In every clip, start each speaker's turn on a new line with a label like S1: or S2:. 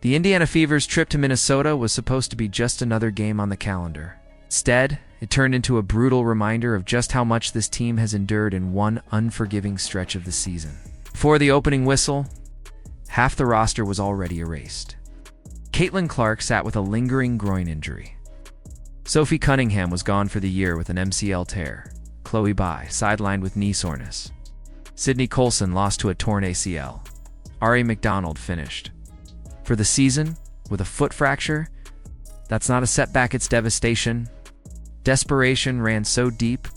S1: The Indiana Fever's trip to Minnesota was supposed to be just another game on the calendar. Instead, it turned into a brutal reminder of just how much this team has endured in one unforgiving stretch of the season. Before the opening whistle, half the roster was already erased. Caitlin Clark sat with a lingering groin injury. Sophie Cunningham was gone for the year with an MCL tear. Khloe Bby sidelined with knee soreness. Sydney Colson lost to a torn ACL. Aari McDonald finished for the season with a foot fracture. That's not a setback, it's devastation. Desperation ran so deep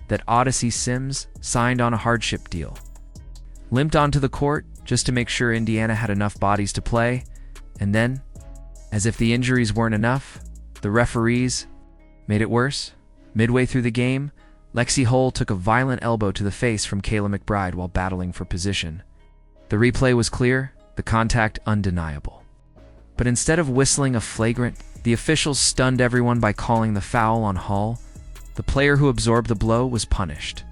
S1: that Odyssey Sims signed on a hardship deal. Limped onto the court just to make sure Indiana had enough bodies to play, and then, as if the injuries weren't enough, the referees made it worse. Midway through the game, Lexi Hull took a violent elbow to the face from Khloe Bby while battling for position. The replay was clear, the contact undeniable. But instead of whistling a flagrant, the officials stunned everyone by calling the foul on Hull. The player who absorbed the blow was punished,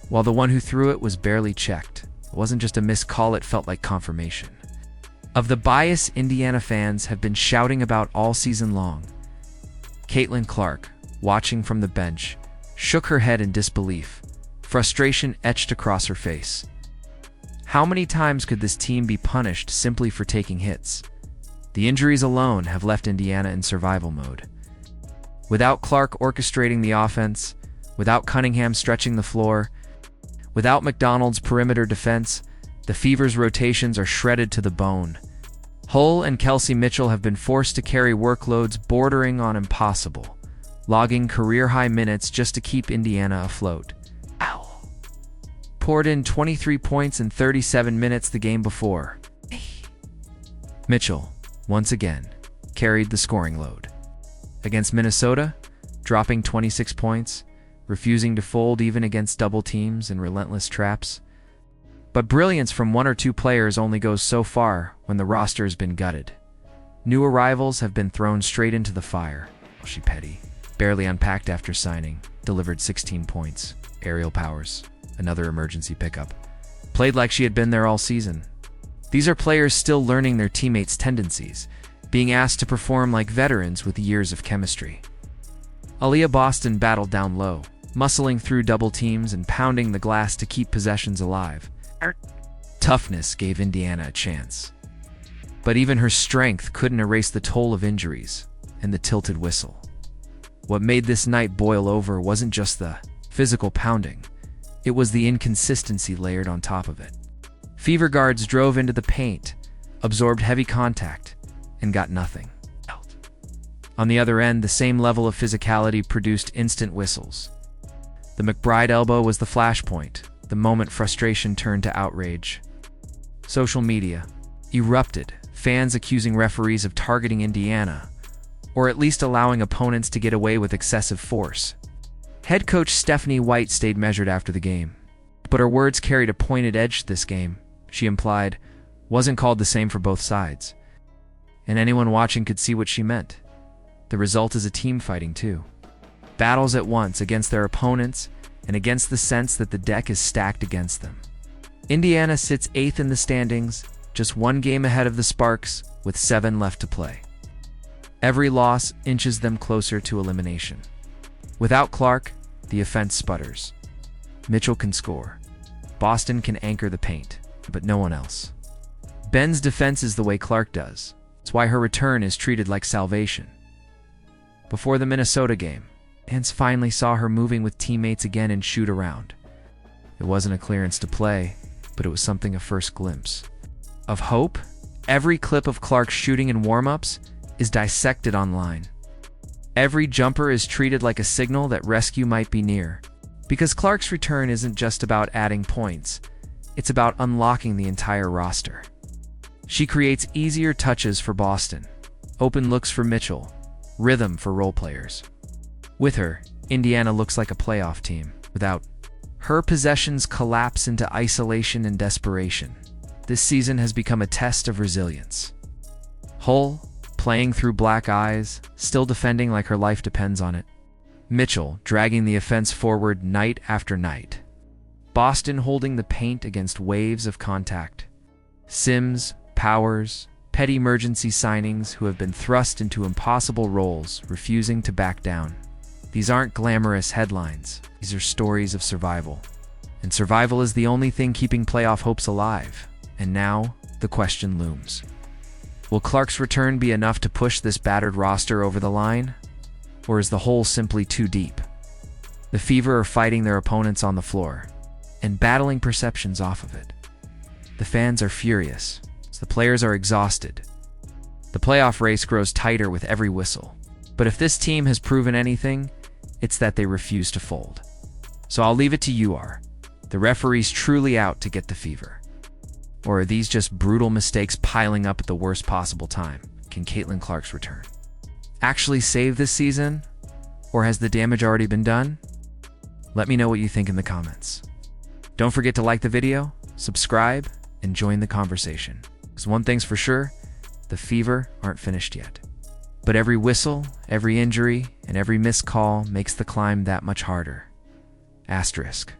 S1: while the one who threw it was barely checked. It wasn't just a missed call, it felt like confirmation of the bias Indiana fans have been shouting about all season long. Caitlin Clark, watching from the bench, shook her head in disbelief. Frustration etched across her face. How many times could this team be punished simply for taking hits? The injuries alone have left Indiana in survival mode. Without Clark orchestrating the offense, without Cunningham stretching the floor, without McDonald's perimeter defense, the Fever's rotations are shredded to the bone. Hull and Kelsey Mitchell have been forced to carry workloads bordering on impossible, logging career-high minutes just to keep Indiana afloat. Ow. Poured in 23 points in 37 minutes the game before. Mitchell, once again, carried the scoring load. Against Minnesota, dropping 26 points, refusing to fold even against double teams and relentless traps. But brilliance from one or two players only goes so far when the roster has been gutted. New arrivals have been thrown straight into the fire. She Petty, barely unpacked after signing, delivered 16 points. Aerial Powers, another emergency pickup, played like she had been there all season. These are players still learning their teammates' tendencies, being asked to perform like veterans with years of chemistry. Aaliyah Boston battled down low, muscling through double teams and pounding the glass to keep possessions alive. Toughness gave Indiana a chance. But even her strength couldn't erase the toll of injuries and the tilted whistle. What made this night boil over wasn't just the physical pounding, it was the inconsistency layered on top of it. Fever guards drove into the paint, absorbed heavy contact, and got nothing. On the other end, the same level of physicality produced instant whistles. The McBride elbow was the flashpoint, the moment frustration turned to outrage. Social media erupted, fans accusing referees of targeting Indiana, or at least allowing opponents to get away with excessive force. Head coach Stephanie White stayed measured after the game, but her words carried a pointed edge this game. She implied, wasn't called the same for both sides. And anyone watching could see what she meant. The result is a team fighting too. Battles at once against their opponents and against the sense that the deck is stacked against them. Indiana sits 8th in the standings, just one game ahead of the Sparks, with 7 left to play. Every loss inches them closer to elimination. Without Clark, the offense sputters. Mitchell can score. Boston can anchor the paint, but no one else. Ben's defense is the way Clark does. It's why her return is treated like salvation. Before the Minnesota game, fans finally saw her moving with teammates again and shoot around. It wasn't a clearance to play, but it was something a first glimpse of hope. Every clip of Clark shooting in warm-ups is dissected online. Every jumper is treated like a signal that rescue might be near. Because Clark's return isn't just about adding points, it's about unlocking the entire roster. She creates easier touches for Boston, open looks for Mitchell, rhythm for role players. With her, Indiana looks like a playoff team. Without her, possessions collapse into isolation and desperation. This season has become a test of resilience. Hull, playing through black eyes, still defending like her life depends on it. Mitchell, dragging the offense forward night after night. Boston holding the paint against waves of contact. Sims, Powers, petty emergency signings who have been thrust into impossible roles, refusing to back down. These aren't glamorous headlines. These are stories of survival. And survival is the only thing keeping playoff hopes alive. And now, the question looms. Will Clark's return be enough to push this battered roster over the line? Or is the hole simply too deep? The Fever are fighting their opponents on the floor and battling perceptions off of it. The fans are furious. The players are exhausted. The playoff race grows tighter with every whistle. But if this team has proven anything, it's that they refuse to fold. So I'll leave it to you, Aari. The referee's truly out to get the Fever? Or are these just brutal mistakes piling up at the worst possible time? Can Caitlin Clark's return actually save this season? Or has the damage already been done? Let me know what you think in the comments. Don't forget to like the video, subscribe, and join the conversation. Because one thing's for sure, the Fever aren't finished yet. But every whistle, every injury, and every missed call makes the climb that much harder. Asterisk.